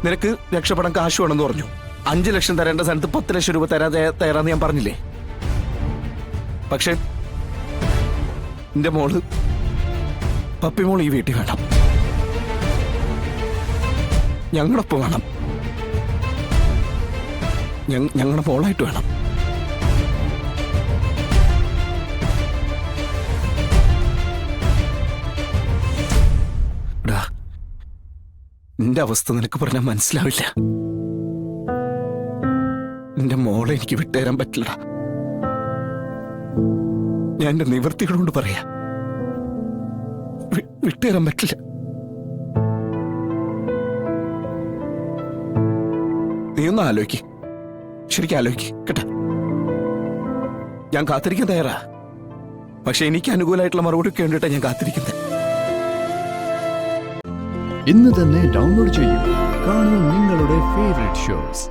നിനക്ക് രക്ഷപ്പെടാൻ കാശ് വേണമെന്ന് പറഞ്ഞു. 5 ലക്ഷം തരേണ്ട സ്ഥാനത്ത് 10 ലക്ഷം രൂപ തരാൻ തയ്യാറാന്ന് ഞാൻ പറഞ്ഞില്ലേ? പക്ഷെ എന്റെ മോള് പപ്പിമോൾ ഈ വീട്ടിൽ വേണം, ഞങ്ങളൊപ്പം വേണം, ഞങ്ങളുടെ മോളായിട്ട് വേണം. നിന്റെ അവസ്ഥ നിനക്ക് പറഞ്ഞാൽ മനസ്സിലാവില്ല. നിന്റെ മോളെ എനിക്ക് വിട്ടുതരാൻ പറ്റില്ലടാ. ഞാൻ എന്റെ നിവൃത്തികളോട് പറയാ, വിട്ടുതരാൻ പറ്റില്ല. നീ ഒന്ന് ആലോചിക്ക്, ശരിക്കും ആലോചിക്ക് കേട്ടാ. ഞാൻ കാത്തിരിക്കാൻ തയ്യാറാ, പക്ഷെ എനിക്ക് അനുകൂലമായിട്ടുള്ള മറുപടിയൊക്കെ വേണ്ടിയിട്ടാണ് ഞാൻ കാത്തിരിക്കുന്നത്. ഇന്ന് തന്നെ ഡൗൺലോഡ് ചെയ്യൂ, കാണൂ നിങ്ങളുടെ ഫേവറേറ്റ് ഷോസ്.